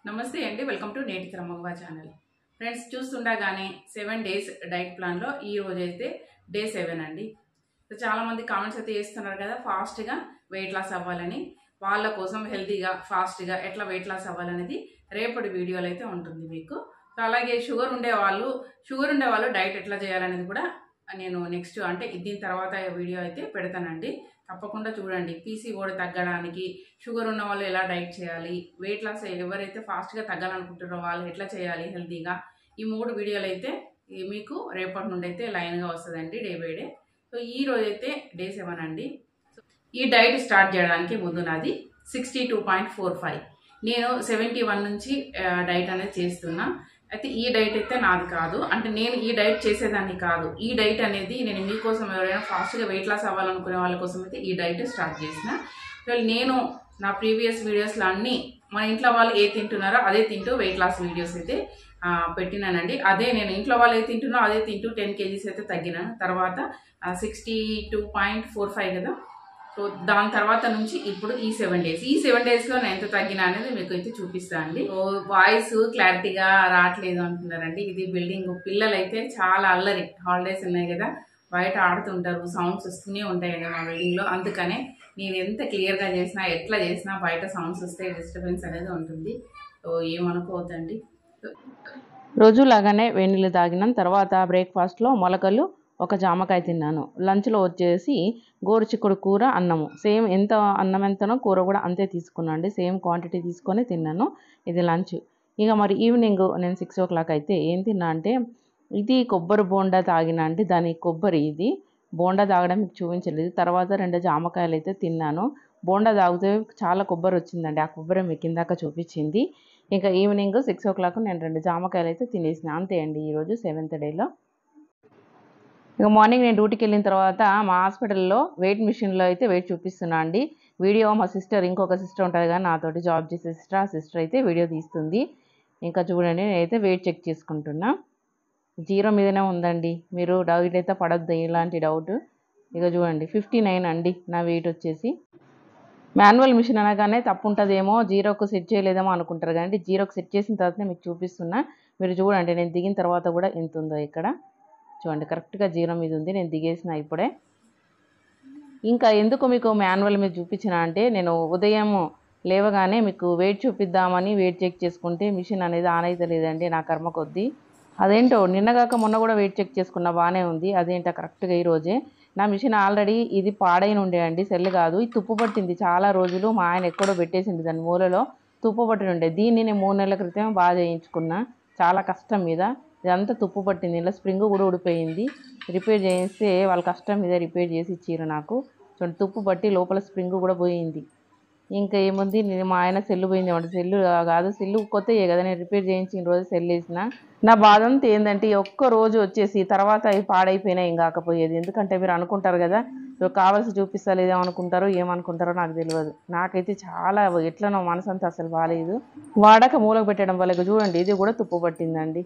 నమస్తే అండి, welcome to నేటి మగవా ఛానల్. ఫ్రెండ్స్, చూస్తుండగానే 7 డేస్ డైట్ ప్లాన్లో ఈ రోజు అయితే డే 7 అండి. చాలామంది కామెంట్స్ అయితే చేస్తున్నారు కదా, ఫాస్ట్గా వెయిట్ లాస్ అవ్వాలని. వాళ్ళ కోసం హెల్తీగా ఫాస్ట్గా ఎట్లా వెయిట్ లాస్ అవ్వాలనేది రేపటి వీడియోలో అయితే ఉంటుంది మీకు. సో అలాగే షుగర్ ఉండేవాళ్ళు డైట్ ఎట్లా చేయాలనేది కూడా నేను నెక్స్ట్ అంటే దీని తర్వాత వీడియో అయితే పెడతానండి. తప్పకుండా చూడండి. పీసీఓడి తగ్గడానికి షుగర్ ఉన్న వాళ్ళు ఎలా డైట్ చేయాలి, వెయిట్ లాస్ ఎవరైతే ఫాస్ట్గా తగ్గాలనుకుంటారో వాళ్ళు ఎట్లా చేయాలి హెల్తీగా, ఈ 3 వీడియోలు అయితే మీకు రేపటి నుండి అయితే లైన్గా వస్తుందండి డే బై డే. సో ఈ రోజు అయితే డే 7 అండి. ఈ డైట్ స్టార్ట్ చేయడానికి ముందు నాది 62.45. నేను 71 నుంచి డైట్ అనేది చేస్తున్నా. అయితే ఈ డైట్ అయితే నాది కాదు, అంటే నేను ఈ డైట్ చేసేదాన్ని కాదు. ఈ డైట్ అనేది నేను మీకోసం, ఎవరైనా ఫాస్ట్గా వెయిట్ లాస్ అవ్వాలనుకునే వాళ్ళ కోసం అయితే ఈ డైట్ స్టార్ట్ చేసిన. నేను నా ప్రీవియస్ వీడియోస్లో అన్నీ మన ఇంట్లో వాళ్ళు ఏ తింటున్నారో అదే తింటూ వెయిట్ లాస్ వీడియోస్ అయితే పెట్టినానండి. అదే నేను ఇంట్లో వాళ్ళు ఏ తింటున్నారో అదే తింటూ 10 kgs అయితే తగ్గినాను. తర్వాత 62.45 కదా. సో దాని తర్వాత నుంచి ఇప్పుడు ఈ 7 డేస్, ఈ 7 డేస్లో నేను ఎంత తగ్గినా అనేది మీకు అయితే చూపిస్తాను అండి. వాయిస్ క్లారిటీగా రావట్లేదు అంటున్నారండి. ఇది బిల్డింగ్, పిల్లలు అయితే చాలా అల్లరి. హాలిడేస్ ఉన్నాయి కదా, బయట ఆడుతుంటారు, సౌండ్స్ వస్తూనే ఉంటాయండి మా బిల్డింగ్లో. అందుకనే నేను ఎంత క్లియర్గా చేసినా ఎట్లా చేసినా బయట సౌండ్స్ వస్తే డిస్టర్బెన్స్ అనేది ఉంటుంది. సో ఏమనుకోవద్దండి. రోజులాగానే వేడినీళ్ళు తాగిన తర్వాత బ్రేక్ఫాస్ట్లో మొలకలు, ఒక జామకాయ తిన్నాను. లంచ్లో వచ్చేసి గోరుచిక్కుడు కూర, అన్నము. సేమ్ ఎంత అన్నం ఎంతనో కూర కూడా అంతే తీసుకున్నాను అండి. సేమ్ క్వాంటిటీ తీసుకొని తిన్నాను. ఇది లంచ్. ఇక మరి ఈవినింగ్ నేను 6 o'clock అయితే ఏం తిన్నా అంటే, ఇది కొబ్బరి బోండా తాగిన అంటే దాని కొబ్బరి, ఇది బోండా తాగడం మీకు చూపించలేదు. తర్వాత 2 జామకాయలు అయితే తిన్నాను. బోండా తాగితే చాలా కొబ్బరి వచ్చిందండి. ఆ కొబ్బరి మీకు ఇందాక చూపించింది. ఇంకా ఈవినింగ్ 6 o'clock నేను 2 జామకాయలు అయితే తినేసిన. అంతే అండి ఈరోజు 7th డేలో. ఇక మార్నింగ్ నేను డ్యూటీకి వెళ్ళిన తర్వాత మా హాస్పిటల్లో వెయిట్ మిషన్లో అయితే వెయిట్ చూపిస్తున్నా అండి. వీడియో మా సిస్టర్, ఇంకొక సిస్టర్ ఉంటుంది కానీ నాతోటి జాబ్ చేసే సిస్టర్, ఆ సిస్టర్ అయితే వీడియో తీస్తుంది. ఇంకా చూడండి, నేనైతే వెయిట్ చెక్ చేసుకుంటున్నా. 0 మీదనే ఉందండి. మీరు డౌట్ అయితే పడద్దు, ఇలాంటి డౌట్. ఇక చూడండి 59 అండి నా వెయిట్ వచ్చేసి. మాన్యువల్ మిషన్ అనగానే తప్పు ఉంటుందేమో, 0కు సెట్ చేయలేదేమో అనుకుంటారు కానీ 0కు సెట్ చేసిన తర్వాతనే మీకు చూపిస్తున్నా. మీరు చూడండి, నేను దిగిన తర్వాత కూడా ఎంత ఉందో ఇక్కడ చూడండి. కరెక్ట్గా 0 మీద ఉంది. నేను దిగేసిన ఇప్పుడే. ఇంకా ఎందుకు మీకు మాన్యువల్ మీద చూపించిన అంటే, నేను ఉదయం లేవగానే మీకు వెయిట్ చూపిద్దామని వెయిట్ చెక్ చేసుకుంటే మిషన్ అనేది ఆన్ అయితే లేదండి, నా కర్మ కొద్దీ. అదేంటో నిన్నగాక మొన్న కూడా వెయిట్ చెక్ చేసుకున్నా, బాగానే ఉంది. అదేంటో కరెక్ట్గా ఈరోజే నా మిషన్ ఆల్రెడీ ఇది పాడైన ఉండే అండి, సెల్ కాదు. ఇది తుప్పు పట్టింది చాలా రోజులు. మా ఆయన ఎక్కడో పెట్టేసింది, దాని మూలలో తుప్పు పట్టిన ఉండే. దీన్ని నేను 3 నెలల క్రితం బాగా చేయించుకున్నా, చాలా కష్టం మీద. ఇదంతా తుప్పు పట్టింది, ఇలా స్ప్రింగ్ కూడా ఊడిపోయింది. రిపేర్ చేస్తే వాళ్ళ కష్టం మీద రిపేర్ చేసి ఇచ్చారు నాకు. చూడండి, తుప్పు పట్టి లోపల స్ప్రింగ్ కూడా పోయింది. ఇంకా ఏముంది, నేను మా ఆయన సెల్లు పోయింది ఏమంటే, సెల్లు కాదు, సెల్లు కొత్తయే కదా, నేను రిపేర్ చేయించిన రోజు సెల్ వేసిన. నా బాధ అంతా ఏంటంటే, ఒక్క రోజు వచ్చేసి తర్వాత అవి పాడైపోయినా ఏం కాకపోయేది. ఎందుకంటే మీరు అనుకుంటారు కదా, కావాల్సి చూపిస్తలేదేమో అనుకుంటారో ఏమనుకుంటారో నాకు తెలియదు. నాకైతే చాలా ఎట్లనో మనసు అంతా అసలు బాగాలేదు. వాడక మూలకు పెట్టడం వల్ల చూడండి, ఇది కూడా తుప్పు పట్టిందండి.